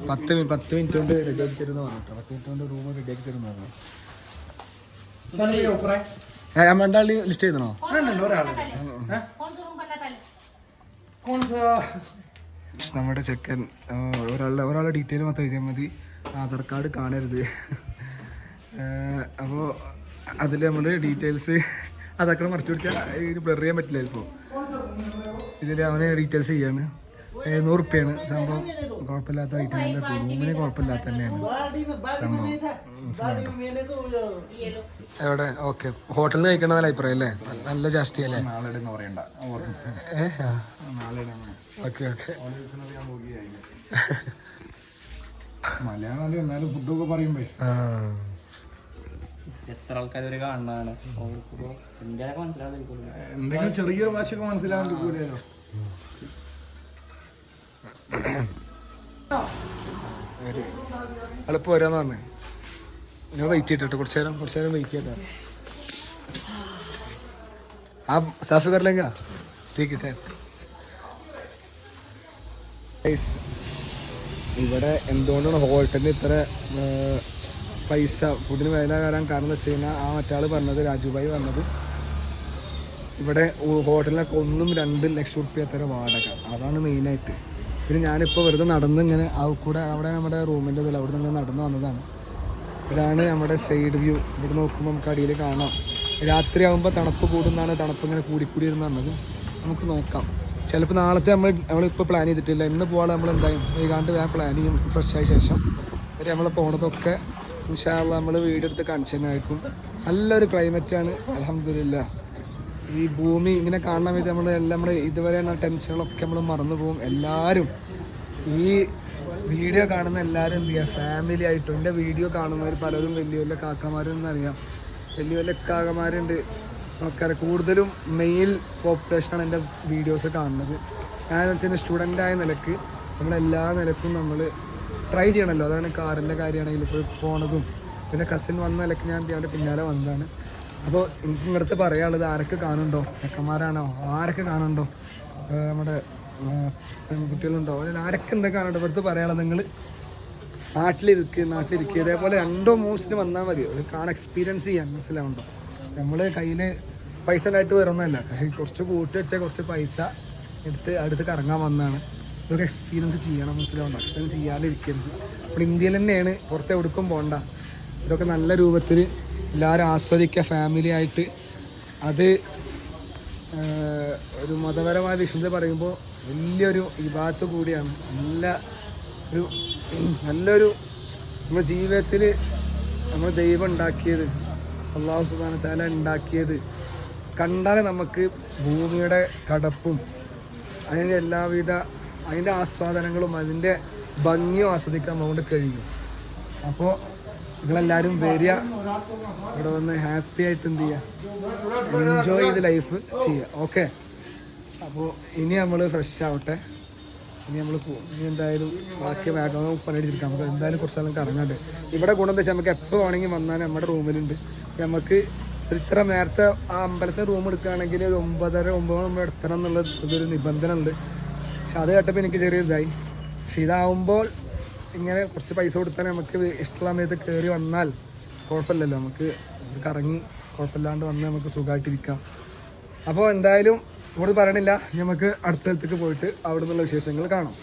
10 മിനിറ്റ് കൊണ്ട് റെഡി ആക്കി തരുന്ന പറഞ്ഞിട്ടോ. 10 മിനിറ്റ് കൊണ്ട് റൂം റെഡി ആക്കി തരുന്ന പറഞ്ഞു. രണ്ടാളി ലിസ്റ്റ് ചെയ്തണോ? നമ്മുടെ ചെക്കൻ ഒരാളുടെ ഡീറ്റെയിൽ മാത്രം എഴുതിയാൽ മതി, ആധാർ കാർഡ് കാണരുത്. അപ്പോൾ അതിൽ നമ്മുടെ ഡീറ്റെയിൽസ് അതൊക്കെ മറിച്ച് പിടിച്ചാൽ ബ്ലർ ചെയ്യാൻ പറ്റില്ല. ഇപ്പോൾ ഇതിൽ അവന് ഡീറ്റെയിൽസ് ചെയ്യാണ്. 700 റുപ്യാണ് സംഭവം. കുഴപ്പമില്ലാത്ത ഐറ്റം തന്നെ, റൂമിന് കുഴപ്പമില്ലാത്ത തന്നെയാണ് സംഭവം. എവിടെ? ഓക്കെ, ഹോട്ടലിൽ നിന്ന് കഴിക്കണമെന്നല്ല അഭിപ്രായം അല്ലേ? നല്ല ജാസ്തി അല്ലേ? Okay okay. മലയാളം എന്നാലും ഫുഡൊക്കെ പറയുമ്പോ എത്ര ആൾക്കാർ വരെ കാണുന്നതാണ്. എന്തെങ്കിലും ചെറിയ ഭാഷയൊക്കെ മനസ്സിലാവാൻ കൂടിയല്ലോ. എളുപ്പം വരാന്ന് പറഞ്ഞു. ഞാൻ വെയിറ്റ് ചെയ്തിട്ട് കുറച്ച് നേരം വെയിറ്റ് ചെയ്താ. ആ സാഫ് കറിലെങ്ക ഇവിടെ എന്തുകൊണ്ടാണ് ഹോട്ടലിന് ഇത്ര പൈസ ഫുഡിന് വില കയറാൻ കാരണം എന്ന് വെച്ച് കഴിഞ്ഞാൽ, ആ മറ്റാൾ പറഞ്ഞത്, രാജുഭായി പറഞ്ഞത്, ഇവിടെ ഹോട്ടലിനൊക്കെ 1-2 ലക്ഷം റുപ്യ അത്ര വാടക. അതാണ് മെയിനായിട്ട്. പിന്നെ ഞാനിപ്പോൾ വെറുതെ നടന്ന് ഇങ്ങനെ കൂടെ അവിടെ നമ്മുടെ റൂമിൻ്റെ ഇതിൽ അവിടെ നിന്ന് നടന്ന് വന്നതാണ്. ഇതാണ് നമ്മുടെ സൈഡ് വ്യൂ. ഇവിടെ നോക്കുമ്പോൾ നമുക്ക് അടിയിൽ കാണാം. രാത്രി ആകുമ്പോൾ തണുപ്പ് കൂടുന്നതാണ്. തണുപ്പ് ഇങ്ങനെ കൂടിക്കൂടി ഇരുന്ന് പറഞ്ഞത് നമുക്ക് നോക്കാം. ചിലപ്പോൾ നാളത്തെ നമ്മളിപ്പോൾ പ്ലാൻ ചെയ്തിട്ടില്ല. ഇന്ന് പോകാൻ നമ്മൾ എന്തായാലും വൈകാണ്ട് വേറെ പ്ലാൻ ചെയ്യും. ഫ്രഷ് ആയ ശേഷം നമ്മൾ പോണതൊക്കെ ഇൻഷാ അല്ലാഹ് നമ്മൾ വീഡിയോ എടുത്ത് കാണിച്ചതായിരിക്കും. നല്ലൊരു ക്ലൈമറ്റാണ്, അൽഹംദുലില്ലാഹ്. ഈ ഭൂമി ഇങ്ങനെ കാണാൻ വേണ്ടി നമ്മുടെ ഇതുവരെ ടെൻഷനുകളൊക്കെ നമ്മൾ മറന്നു പോകും. എല്ലാവരും ഈ വീഡിയോ കാണുന്ന എല്ലാവരും എന്ത് ചെയ്യുക, ഫാമിലി ആയിട്ടും. എൻ്റെ വീഡിയോ കാണുന്നവർ പലരും വലിയ വലിയ കാക്കമാരെന്ന് അറിയാം, വലിയ വലിയ കാക്കമാരുണ്ട്. നമുക്കറിയാം കൂടുതലും മെയിൽ പോപ്പുലേഷനാണ് എൻ്റെ വീഡിയോസ് കാണുന്നത്. ഞാനെന്ന് വെച്ചാൽ സ്റ്റുഡൻ്റായ നിലക്ക് നമ്മളെല്ലാ നിലക്കും നമ്മൾ ട്രൈ ചെയ്യണമല്ലോ. അതാണ് കാറിൻ്റെ കാര്യമാണെങ്കിൽ ഇപ്പോൾ പോണതും. പിന്നെ കസിൻ വന്ന നിലക്ക് ഞാൻ അവൻ്റെ പിന്നാലെ വന്നതാണ്. അപ്പോൾ എനിക്ക് ഇങ്ങടുത്ത് പറയാനുള്ളത്, ആരൊക്കെ കാണുന്നുണ്ടോ, ചെക്കന്മാരാണോ, ആരൊക്കെ കാണുന്നുണ്ടോ, നമ്മുടെ പെൺകുട്ടികളുണ്ടോ, അല്ലെങ്കിൽ ആരൊക്കെ എന്താ കാണുന്നുണ്ടോ, ഇവിടുത്തെ പറയാനുള്ളത്, നിങ്ങൾ നാട്ടിലിരിക്കുക. ഇതേപോലെ 2-3 വന്നാൽ മതി. ഒരു എക്സ്പീരിയൻസ് ചെയ്യാൻ മനസ്സിലാവുന്നുണ്ടോ. നമ്മൾ കയ്യിൽ പൈസ ഉണ്ടായിട്ട് വരുന്നതല്ല, കുറച്ച് കൂട്ടി വെച്ചാൽ കുറച്ച് പൈസ അടുത്ത് കറങ്ങാൻ വന്നതാണ്. ഇതൊക്കെ എക്സ്പീരിയൻസ് ചെയ്യണം, മനസ്സിലാവുന്നുണ്ടോ. എക്സ്പീരിയൻസ് ചെയ്യാതിരിക്കരുത്. നമ്മൾ ഇന്ത്യയിൽ തന്നെയാണ്, പുറത്ത് എവിടേക്കും പോകണ്ട. ഇതൊക്കെ നല്ല രൂപത്തിൽ എല്ലാവരും ആസ്വദിക്കുക ഫാമിലി ആയിട്ട്. അത് ഒരു മതപരമായ വിഷയത്തിൽ പറയുമ്പോൾ വലിയൊരു ഇബാദത്ത് കൂടിയാണ്. നല്ലൊരു നമ്മുടെ ജീവിതത്തിൽ നമ്മൾ ദൈവം ഉണ്ടാക്കിയത്, അല്ലാഹു സുബ്ഹാനഹു തആല ഉണ്ടാക്കിയത് കണ്ടാൽ നമുക്ക് ഭൂമിയുടെ കടപ്പും അതിൻ്റെ എല്ലാവിധ അതിൻ്റെ ആസ്വാദനങ്ങളും അതിൻ്റെ ഭംഗിയും ആസ്വദിക്കാൻ നമുക്ക് കഴിയും. അപ്പോൾ നിങ്ങളെല്ലാവരും വരിക, ഇവിടെ വന്ന് ഹാപ്പി ആയിട്ട് എന്ത് ചെയ്യുക, എൻജോയ് ചെയ്ത് ലൈഫ് ചെയ്യുക. ഓക്കെ, അപ്പോൾ ഇനി നമ്മൾ ഫ്രഷ് ആവട്ടെ. ഇനി നമ്മൾ ഇനി എന്തായാലും ബാക്കി ബാക്ക്ഗ്രൗണ്ട് പണിയെടുത്തിരിക്കാം. നമുക്ക് എന്തായാലും കുറച്ച് സ്ഥലം കറങ്ങാണ്ട്. ഇവിടെ ഗുണം എന്താ വെച്ചാൽ നമുക്ക് എപ്പോൾ വേണമെങ്കിൽ വന്നാൽ നമ്മുടെ റൂമിലുണ്ട്. നമുക്ക് ഇത്ര നേരത്തെ ആ അമ്പലത്തിൽ റൂം എടുക്കുകയാണെങ്കിൽ ഒരു 9:30-9 നമ്മൾ എടുത്തണം എന്നുള്ള ഇതൊരു നിബന്ധന ഉണ്ട്. പക്ഷെ അത് കേട്ടപ്പോൾ എനിക്ക് ചെറിയ ഇതായി. പക്ഷെ ഇതാവുമ്പോൾ ഇങ്ങനെ കുറച്ച് പൈസ കൊടുത്താൽ നമുക്ക് ഇഷ്ടമുള്ള സമയത്ത് കയറി വന്നാൽ കുഴപ്പമില്ലല്ലോ. നമുക്ക് കറങ്ങി കുഴപ്പമില്ലാണ്ട് വന്ന് നമുക്ക് സുഖമായിട്ടിരിക്കാം. അപ്പോൾ എന്തായാലും ഇവിടെ പറയണില്ല, നമുക്ക് അടുത്ത സ്ഥലത്തേക്ക് പോയിട്ട് അവിടെ നിന്നുള്ള വിശേഷങ്ങൾ കാണാം.